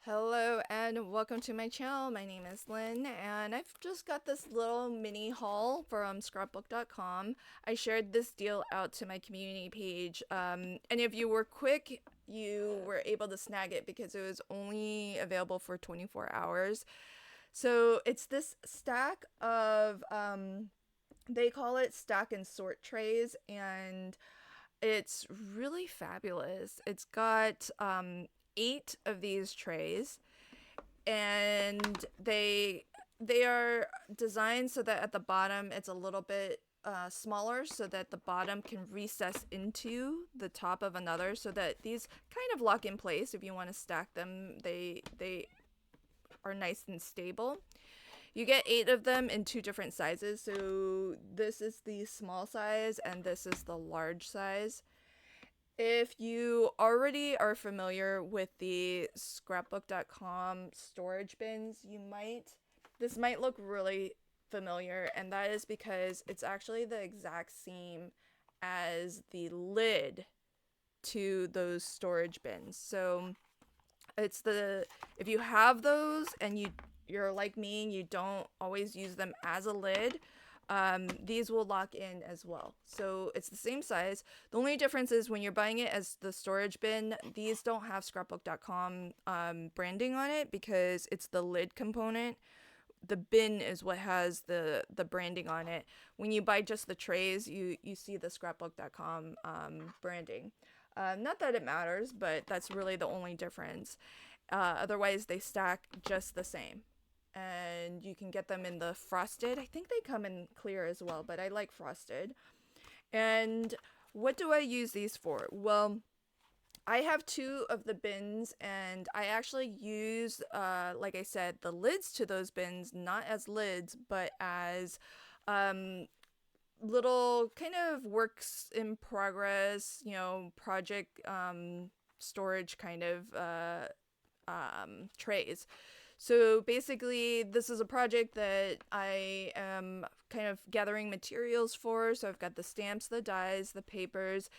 Hello and welcome to my channel. My name is Lynn and I've just got this little mini haul from scrapbook.com. I shared this deal out to my community page and if you were quick, you were able to snag it because it was only available for 24 hours. So it's this stack of, they call it stack and sort trays, and it's really fabulous. It's got 8 of these trays, and they are designed so that at the bottom it's a little bit smaller, so that the bottom can recess into the top of another, so that these kind of lock in place. If you want to stack them, they are nice and stable. You get 8 of them in 2 different sizes. So this is the small size and this is the large size. If you already are familiar with the scrapbook.com storage bins, this might look really familiar, and that is because it's actually the exact same as the lid to those storage bins. So if you have those and you're like me and you don't always use them as a lid, these will lock in as well. So it's the same size. The only difference is when you're buying it as the storage bin, these don't have scrapbook.com branding on it because it's the lid component. The bin is what has the branding on it. When you buy just the trays, you see the scrapbook.com branding. Not that it matters, but that's really the only difference. Otherwise, they stack just the same. And you can get them in the frosted. I think they come in clear as well, but I like frosted. And what do I use these for? Well, I have 2 of the bins, and I actually use, like I said, the lids to those bins, not as lids, but as little kind of works in progress, project storage kind of trays. So basically, this is a project that I am kind of gathering materials for. So I've got the stamps, the dies, the papers,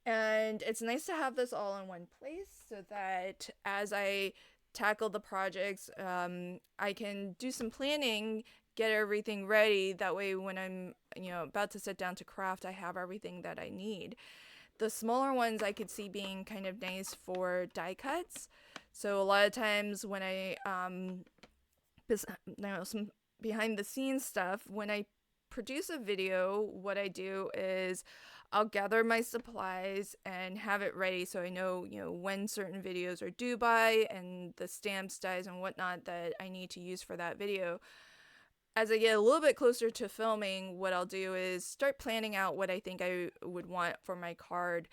and it's nice to have this all in one place so that as I tackle the projects, I can do some planning, get everything ready. That way, when I'm about to sit down to craft, I have everything that I need. The smaller ones I could see being kind of nice for die cuts. So a lot of times when some behind the scenes stuff, when I produce a video, what I do is I'll gather my supplies and have it ready so I know, when certain videos are due by and the stamps, dies, and whatnot that I need to use for that video. As I get a little bit closer to filming, what I'll do is start planning out what I think I would want for my card,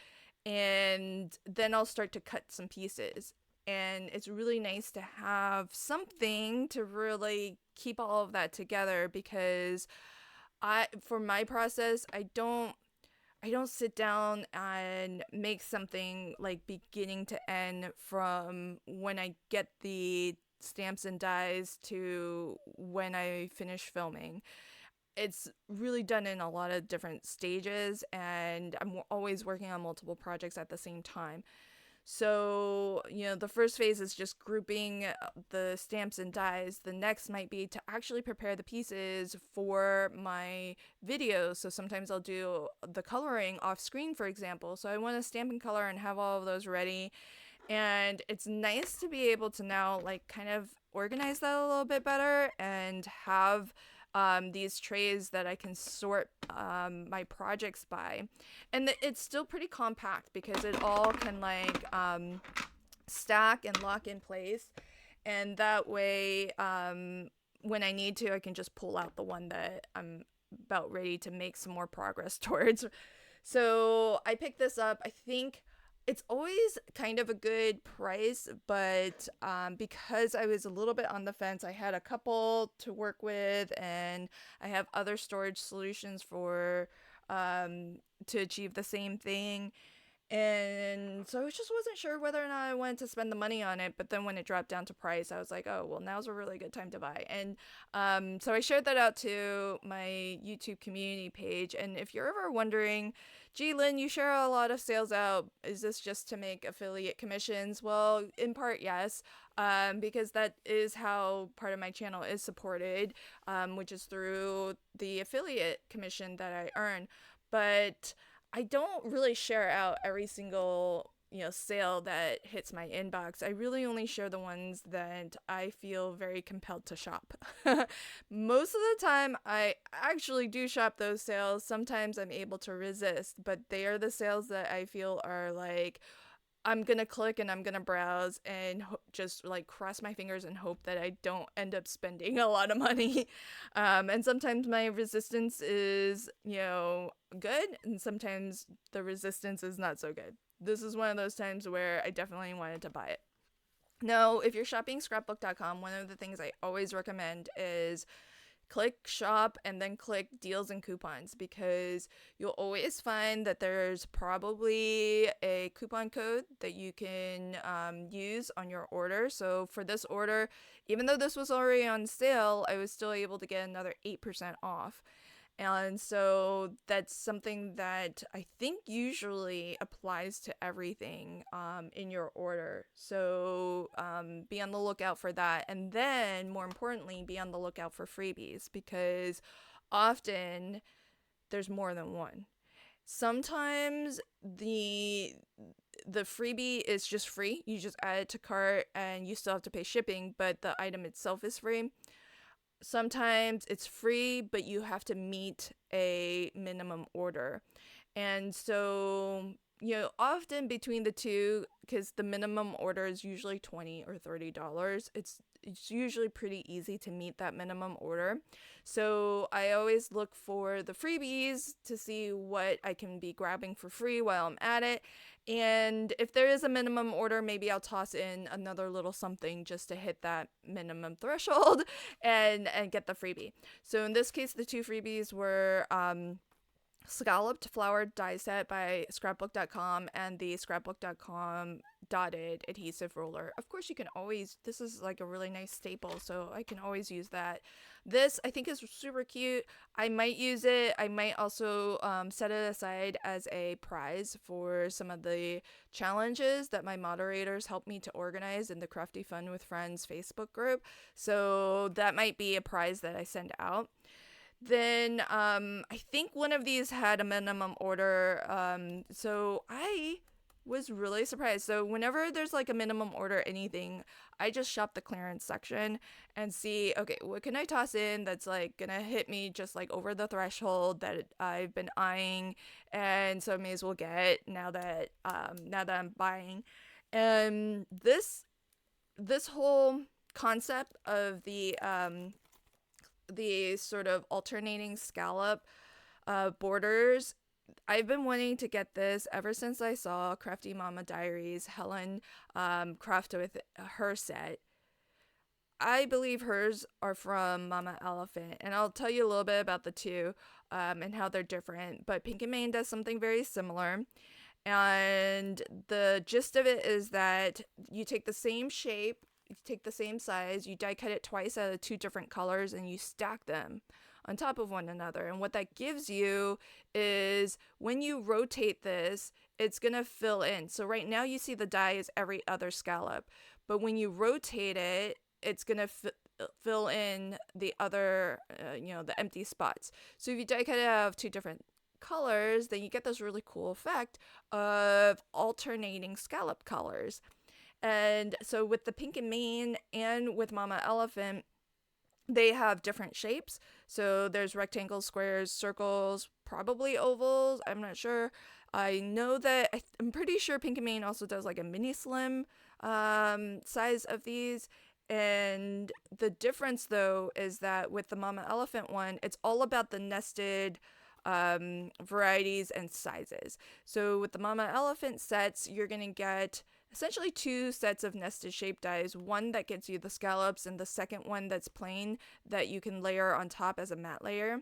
and then I'll start to cut some pieces. And it's really nice to have something to really keep all of that together, because for my process, I don't sit down and make something like beginning to end from when I get the stamps and dies to when I finish filming. It's really done in a lot of different stages, and I'm always working on multiple projects at the same time. So, the first phase is just grouping the stamps and dies. The next might be to actually prepare the pieces for my videos. So sometimes I'll do the coloring off screen, for example. So I want to stamp and color and have all of those ready. And it's nice to be able to now kind of organize that a little bit better and have these trays that I can sort my projects by. And it's still pretty compact because it all can stack and lock in place. And that way, when I need to, I can just pull out the one that I'm about ready to make some more progress towards. So I picked this up. I think it's always kind of a good price, but because I was a little bit on the fence, I had a couple to work with, and I have other storage solutions for to achieve the same thing. And so I just wasn't sure whether or not I wanted to spend the money on it. But then when it dropped down to price, I was like, oh, well, now's a really good time to buy. And so I shared that out to my YouTube community page. And if you're ever wondering, gee, Lynn, you share a lot of sales out, is this just to make affiliate commissions? Well, in part, yes. because that is how part of my channel is supported, which is through the affiliate commission that I earn. But I don't really share out every single sale that hits my inbox. I really only share the ones that I feel very compelled to shop. Most of the time I actually do shop those sales. Sometimes I'm able to resist, but they are the sales that I feel are like, I'm gonna click and I'm gonna browse and just like cross my fingers and hope that I don't end up spending a lot of money. And sometimes my resistance is, good, and sometimes the resistance is not so good. This is one of those times where I definitely wanted to buy it. Now, if you're shopping scrapbook.com, one of the things I always recommend is click shop and then click deals and coupons, because you'll always find that there's probably a coupon code that you can use on your order. So for this order, even though this was already on sale, I was still able to get another 8% off. And so that's something that I think usually applies to everything in your order. So be on the lookout for that. And then, more importantly, be on the lookout for freebies, because often there's more than one. Sometimes the freebie is just free. You just add it to cart and you still have to pay shipping, but the item itself is free. Sometimes it's free, but you have to meet a minimum order. And so, often between the two, because the minimum order is usually $20 or $30, it's usually pretty easy to meet that minimum order. So I always look for the freebies to see what I can be grabbing for free while I'm at it. And if there is a minimum order, maybe I'll toss in another little something just to hit that minimum threshold and get the freebie. So in this case, the two freebies were Scalloped Flower Die Set by Scrapbook.com and the Scrapbook.com dotted adhesive roller. Of course, you can always, this is like a really nice staple, so I can always use that. This I think is super cute. I might use it. I might also set it aside as a prize for some of the challenges that my moderators help me to organize in the Crafty Fun with Friends Facebook group. So that might be a prize that I send out. Then I think one of these had a minimum order, so I was really surprised. So whenever there's like a minimum order anything, I just shop the clearance section and see, okay, what can I toss in that's like gonna hit me just like over the threshold that I've been eyeing, and so I may as well get now that I'm buying. And this whole concept of the sort of alternating scallop borders, I've been wanting to get this ever since I saw Crafty Mama Diaries Helen craft with her set. I believe hers are from Mama Elephant, and I'll tell you a little bit about the two and how they're different. But Pink and Mane does something very similar, and the gist of it is that you take the same shape, you take the same size, you die cut it twice out of two different colors, and you stack them on top of one another. And what that gives you is when you rotate this, it's gonna fill in. So right now you see the die is every other scallop, but when you rotate it, it's gonna fill in the other, the empty spots. So if you die cut it out of two different colors, then you get this really cool effect of alternating scallop colors. And so with the Pink and Mane and with Mama Elephant, they have different shapes. So there's rectangles, squares, circles, probably ovals. I'm not sure. I know that I'm pretty sure Pink and Mane also does like a mini slim size of these. And the difference though is that with the Mama Elephant one, it's all about the nested varieties and sizes. So with the Mama Elephant sets, you're gonna get essentially two sets of nested shape dies, one that gets you the scallops and the second one that's plain that you can layer on top as a matte layer.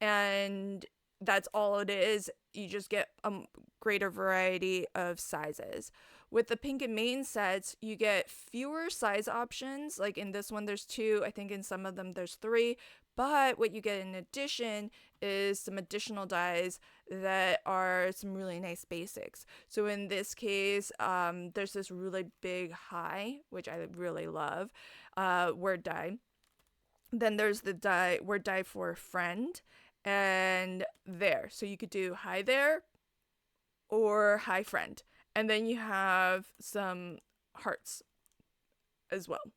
And that's all it is. You just get a greater variety of sizes. With the Pink and Mane sets, you get fewer size options. Like in this one, there's two. I think in some of them, there's three. But what you get in addition is some additional dies that are some really nice basics. So in this case, there's this really big high, which I really love, word die. Then there's the word die for friend, and there. So you could do hi there or hi friend. And then you have some hearts as well.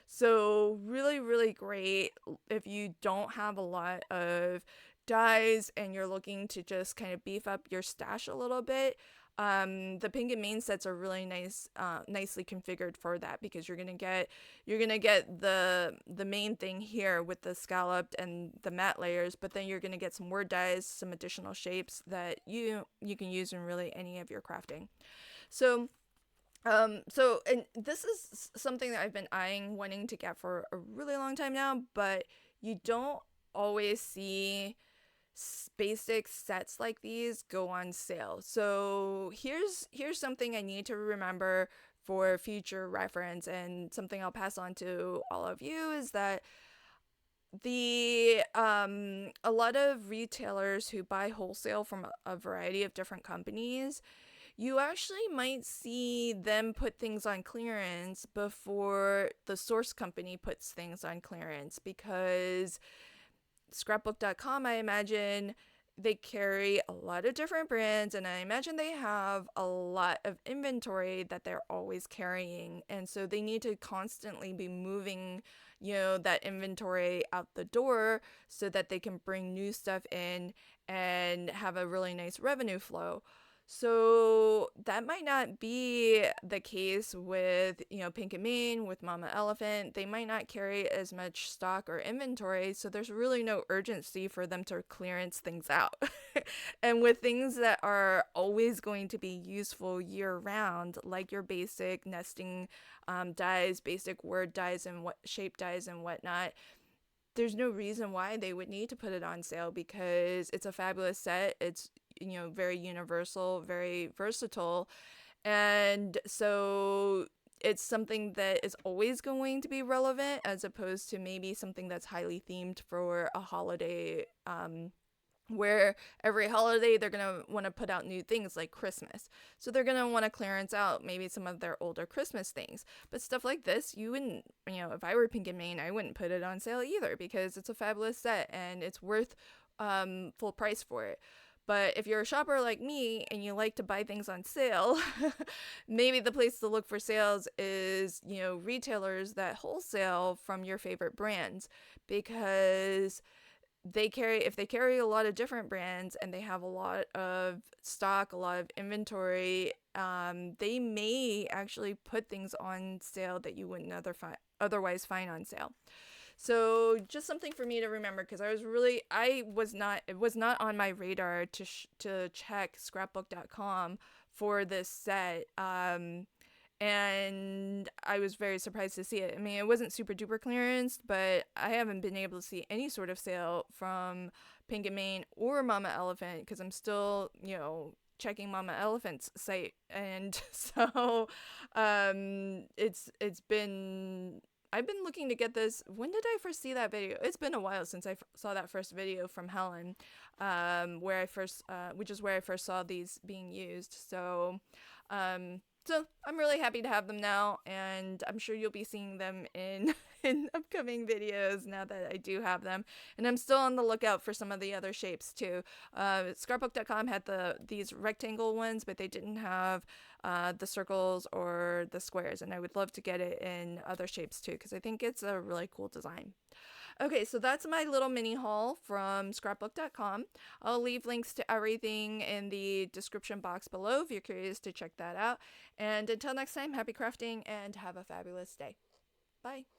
So really, really great if you don't have a lot of dies and you're looking to just kind of beef up your stash a little bit. The pink and main sets are really nice, nicely configured for that, because you're gonna get the main thing here with the scalloped and the matte layers, but then you're gonna get some word dies, some additional shapes that you can use in really any of your crafting. So and this is something that I've been wanting to get for a really long time now, but you don't always see basic sets like these go on sale. So here's something I need to remember for future reference, and something I'll pass on to all of you, is that a lot of retailers who buy wholesale from a variety of different companies, you actually might see them put things on clearance before the source company puts things on clearance, because scrapbook.com, I imagine they carry a lot of different brands, and I imagine they have a lot of inventory that they're always carrying, and so they need to constantly be moving, that inventory out the door so that they can bring new stuff in and have a really nice revenue flow. So that might not be the case with, Pink and Mane, with Mama Elephant. They might not carry as much stock or inventory, so there's really no urgency for them to clearance things out. And with things that are always going to be useful year round, like your basic nesting dies, basic word dies and shape dies and whatnot, there's no reason why they would need to put it on sale, because it's a fabulous set. It's, very universal, very versatile. And so it's something that is always going to be relevant, as opposed to maybe something that's highly themed for a holiday, where every holiday they're going to want to put out new things, like Christmas. So they're going to want to clearance out maybe some of their older Christmas things. But stuff like this, you wouldn't, if I were Pink and Mane, I wouldn't put it on sale either, because it's a fabulous set and it's worth full price for it. But if you're a shopper like me and you like to buy things on sale, maybe the place to look for sales is, retailers that wholesale from your favorite brands, because if they carry a lot of different brands and they have a lot of stock, a lot of inventory, they may actually put things on sale that you wouldn't otherwise find on sale. So just something for me to remember, because it was not on my radar to check scrapbook.com for this set. And I was very surprised to see it. I mean, it wasn't super duper clearanced, but I haven't been able to see any sort of sale from Pink and Mane or Mama Elephant, because I'm still, checking Mama Elephant's site. And so I've been looking to get this. When did I first see that video? It's been a while since I saw that first video from Helen, which is where I first saw these being used. So I'm really happy to have them now, and I'm sure you'll be seeing them in upcoming videos now that I do have them. And I'm still on the lookout for some of the other shapes too. Scrapbook.com had these rectangle ones, but they didn't have the circles or the squares, and I would love to get it in other shapes too, because I think it's a really cool design. Okay, so that's my little mini haul from scrapbook.com. I'll leave links to everything in the description box below if you're curious to check that out. And until next time, happy crafting and have a fabulous day. Bye.